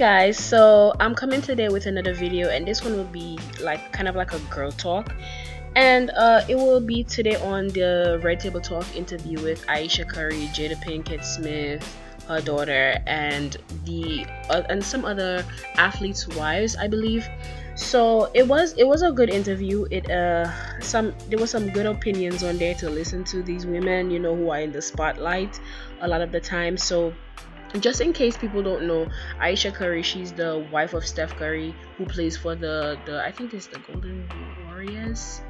guys, so I'm coming today with another video, and this one will be like kind of like a girl talk, and it will be today on the Red Table Talk interview with Ayesha Curry, Jada Pinkett Smith, her daughter, and and some other athletes' wives, I believe. So it was a good interview. There was some good opinions on there to listen to these women, who are in the spotlight a lot of the time. So just in case people don't know, Ayesha Curry, she's the wife of Steph Curry, who plays for the I think it's the Golden Warriors.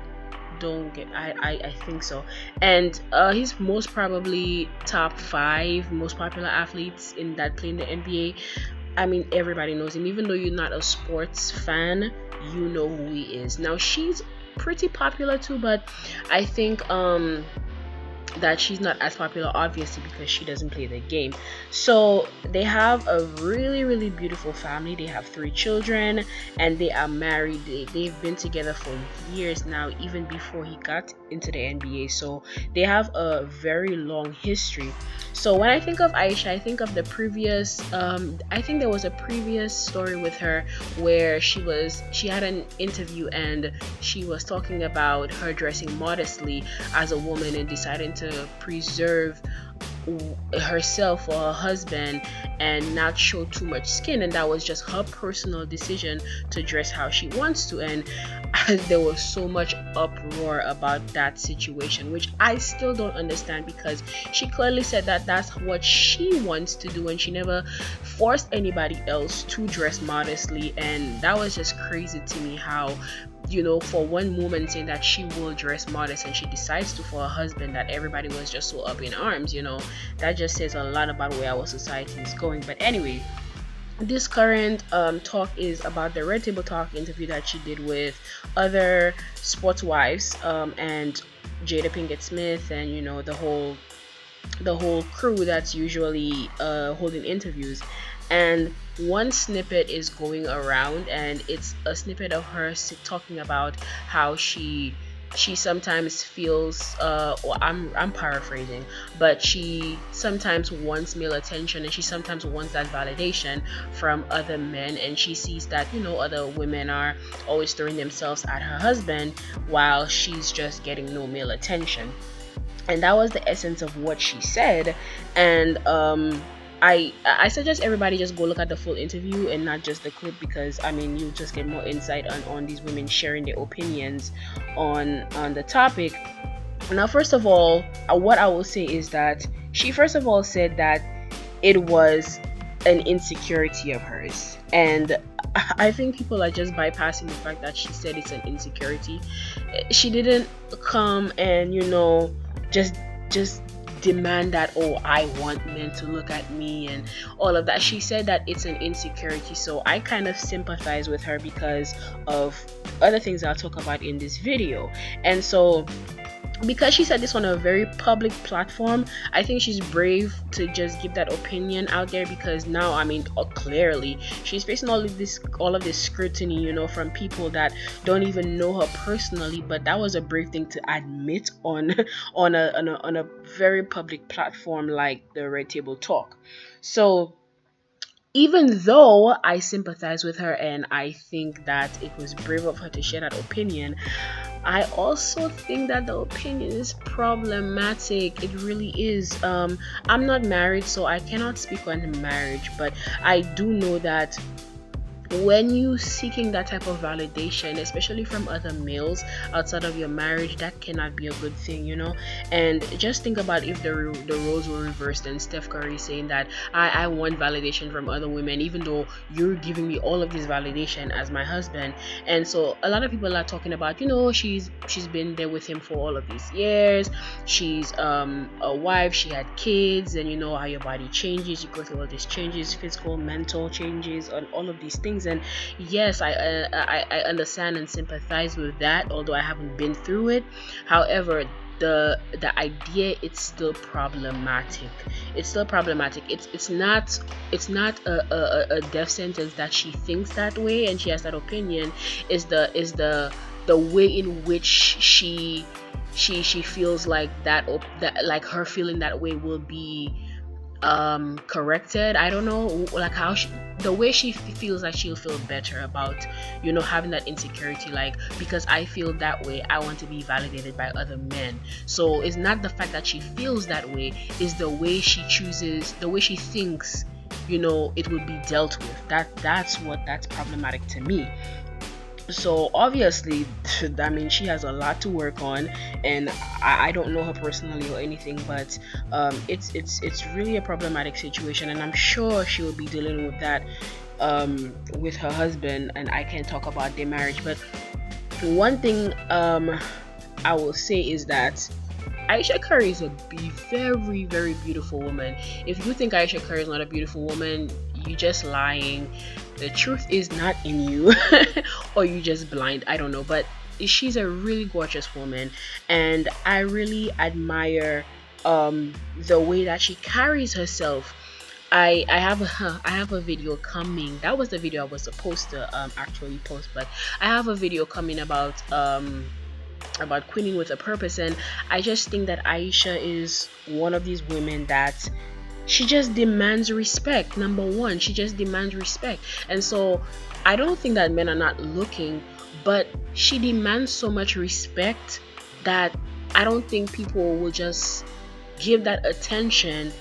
Don't get I think so. And he's most probably top 5 most popular athletes in that play in the NBA. I mean, everybody knows him. Even though you're not a sports fan, you know who he is. Now she's pretty popular too, but I think that she's not as popular, obviously, because she doesn't play the game. So they have a really beautiful family. They have 3 children, and they are married. They've been together for years now, even before he got into the NBA. So they have a very long history. So when I think of Ayesha, I think of the previous I think there was a previous story with her where she had an interview, and she was talking about her dressing modestly as a woman and deciding to preserve herself or her husband and not show too much skin, and that was just her personal decision to dress how she wants to. And there was so much uproar about that situation, which I still don't understand, because she clearly said that that's what she wants to do, and she never forced anybody else to dress modestly. And that was just crazy to me, how for one woman saying that she will dress modest and she decides to for her husband, that everybody was just so up in arms. That just says a lot about where our society is going. But anyway, this current talk is about the Red Table Talk interview that she did with other sports wives, and Jada Pinkett Smith, and the whole crew that's usually holding interviews. And one snippet is going around, and it's a snippet of her talking about how she sometimes feels or I'm paraphrasing, but she sometimes wants male attention, and she sometimes wants that validation from other men, and she sees that other women are always throwing themselves at her husband while she's just getting no male attention. And that was the essence of what she said. And I suggest everybody just go look at the full interview and not just the clip, because you'll just get more insight on these women sharing their opinions on the topic. Now, first of all, what I will say is that she first of all said that it was an insecurity of hers, and I think people are just bypassing the fact that she said it's an insecurity. She didn't come and just demand that, oh, I want men to look at me and all of that. She said that it's an insecurity. So I kind of sympathize with her because of other things I'll talk about in this video. And so because she said this on a very public platform, I think she's brave to just give that opinion out there, because now clearly she's facing all of this scrutiny, from people that don't even know her personally. But that was a brave thing to admit on a very public platform like the Red Table Talk. So even though I sympathize with her and I think that it was brave of her to share that opinion, I also think that the opinion is problematic. It really is. I'm not married, so I cannot speak on marriage, but I do know that when you seeking that type of validation, especially from other males outside of your marriage, that cannot be a good thing, And just think about if the roles were reversed and Steph Curry saying that I want validation from other women, even though you're giving me all of this validation as my husband. And so a lot of people are talking about, she's been there with him for all of these years. She's a wife, she had kids, and how your body changes, you go through all these changes, physical, mental changes, and all of these things. And yes, I understand and sympathize with that, although I haven't been through it. However, the idea, it's still problematic. It's not a death sentence that she thinks that way and she has that opinion. Is the way in which she feels like that like her feeling that way will be corrected. I don't know, like how the way she feels like she'll feel better about, having that insecurity, like, because I feel that way, I want to be validated by other men. So it's not the fact that she feels that way, is the way she chooses, the way she thinks, it would be dealt with. That's problematic to me. So obviously, I mean, she has a lot to work on, and I don't know her personally or anything, but it's really a problematic situation, and I'm sure she will be dealing with that with her husband. And I can't talk about their marriage, but one thing I will say is that Ayesha Curry is a very, very beautiful woman. If you think Ayesha Curry is not a beautiful woman, you're just lying. The truth is not in you, or you just blind. I don't know, but she's a really gorgeous woman, and I really admire the way that she carries herself. I have a video coming. That was the video I was supposed to actually post, but I have a video coming about queening with a purpose, and I just think that Ayesha is one of these women that she just demands respect. Number one, she just demands respect. And so I don't think that men are not looking, but she demands so much respect that I don't think people will just give that attention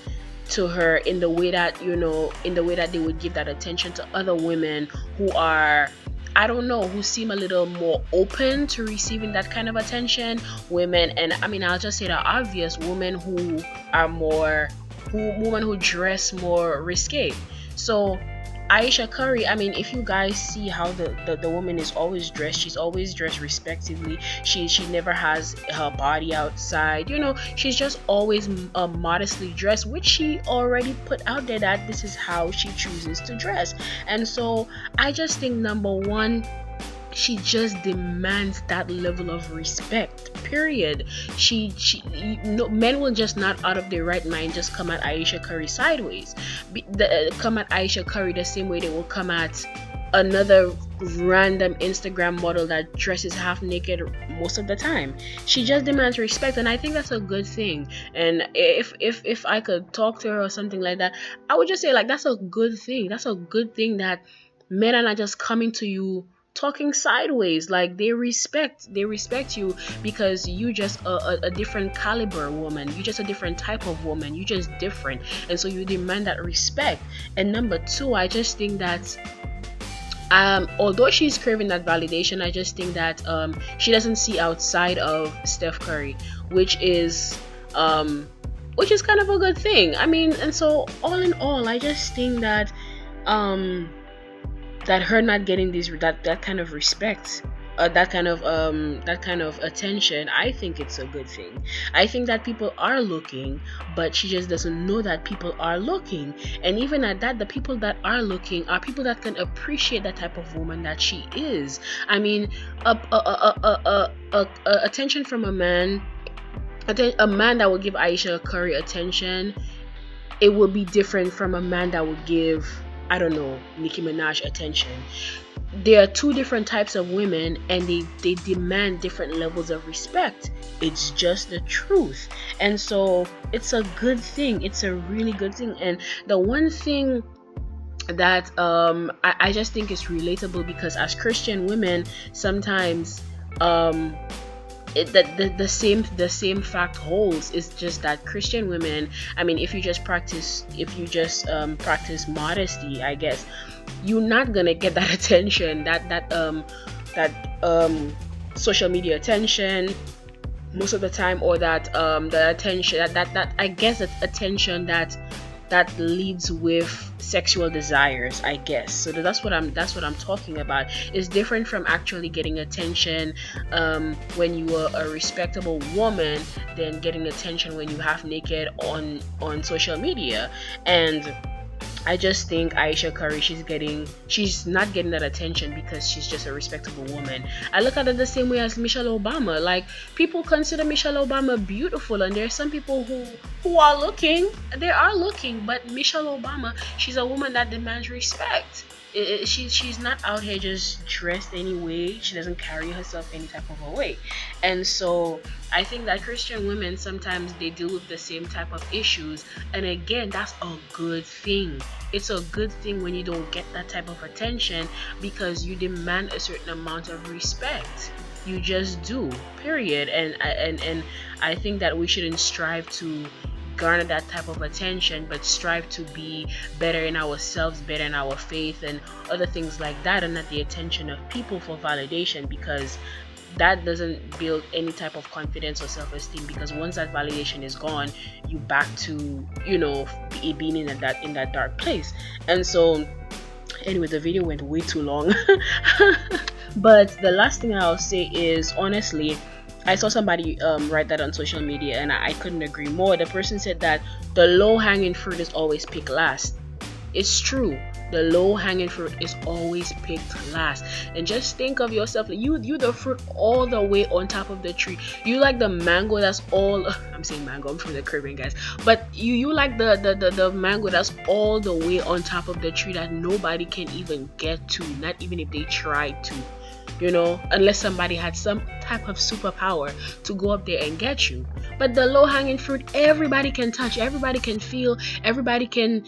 to her in the way that, they would give that attention to other women who are, I don't know, who seem a little more open to receiving that kind of attention. Women, and I mean, I'll just say the obvious, women who are women who dress more risque. So Ayesha Curry, I mean, if you guys see how the woman is always dressed, she's always dressed respectively. She never has her body outside. She's just always modestly dressed, which she already put out there that this is how she chooses to dress. And so I just think, number one, she just demands that level of respect, period. Men will just not out of their right mind just come at Ayesha Curry sideways, come at Ayesha Curry the same way they will come at another random Instagram model that dresses half naked most of the time. She just demands respect, and I think that's a good thing. And if I could talk to her or something like that, I would just say, like, that's a good thing. That's a good thing that men are not just coming to you talking sideways. Like, they respect you because you just a different caliber woman, you just a different type of woman, you just different, and so you demand that respect. And number two, I just think that although she's craving that validation, I just think that she doesn't see outside of Steph Curry, which is kind of a good thing. I mean, and so all in all, I just think that that her not getting that kind of respect, that kind of attention, I think it's a good thing. I think that people are looking, but she just doesn't know that people are looking. And even at that, the people that are looking are people that can appreciate that type of woman that she is. I mean, attention from a man that would give Ayesha Curry attention, it would be different from a man that would give, I don't know, Nicki Minaj attention. There are two different types of women, and they demand different levels of respect. It's just the truth. And so it's a good thing. It's a really good thing. And the one thing that I just think is relatable, because as Christian women, sometimes the same fact holds. Is just that Christian women, I mean, if you just practice modesty, I guess you're not gonna get that attention, that social media attention most of the time, or that the attention that I guess that attention that leads with sexual desires, I guess. So that's what I'm talking about. It's different from actually getting attention when you are a respectable woman than getting attention when you half naked on social media. And I just think Ayesha Curry, she's not getting that attention because she's just a respectable woman. I look at it the same way as Michelle Obama. Like, people consider Michelle Obama beautiful, and there are some people who are looking. They are looking, but Michelle Obama, she's a woman that demands respect. She's not out here just dressed anyway. She doesn't carry herself any type of a way. And so I think that Christian women sometimes they deal with the same type of issues, and again, that's a good thing. It's a good thing when you don't get that type of attention, because you demand a certain amount of respect. You just do, period. And I think that we shouldn't strive to garner that type of attention, but strive to be better in ourselves, better in our faith, and other things like that, and not the attention of people for validation, because that doesn't build any type of confidence or self-esteem. Because once that validation is gone, you back to being in that dark place. And so anyway, the video went way too long. But the last thing I'll say is, honestly, I saw somebody write that on social media, and I couldn't agree more. The person said that the low-hanging fruit is always picked last. It's true. The low-hanging fruit is always picked last. And just think of yourself, you the fruit all the way on top of the tree. You like the mango that's all I'm saying mango, I'm from the Caribbean, guys. But you like the mango that's all the way on top of the tree that nobody can even get to, not even if they tried to. Unless somebody had some type of superpower to go up there and get you. But the low-hanging fruit, everybody can touch, everybody can feel, everybody can,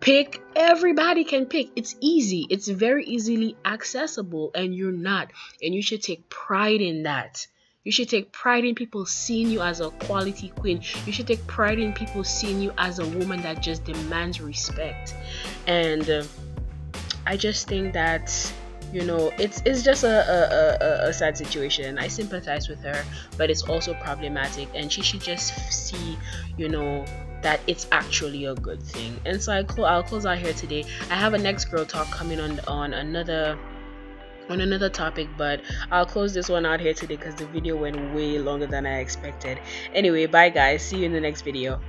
pick. Everybody can pick. It's easy. It's very easily accessible, and you're not. And you should take pride in that. You should take pride in people seeing you as a quality queen. You should take pride in people seeing you as a woman that just demands respect. And I just think that it's just a sad situation. I sympathize with her, but it's also problematic, and she should just see that it's actually a good thing. And so I'll close out here today. I have a next girl talk coming on another topic, but I'll close this one out here today because the video went way longer than I expected. Anyway, bye guys, see you in the next video.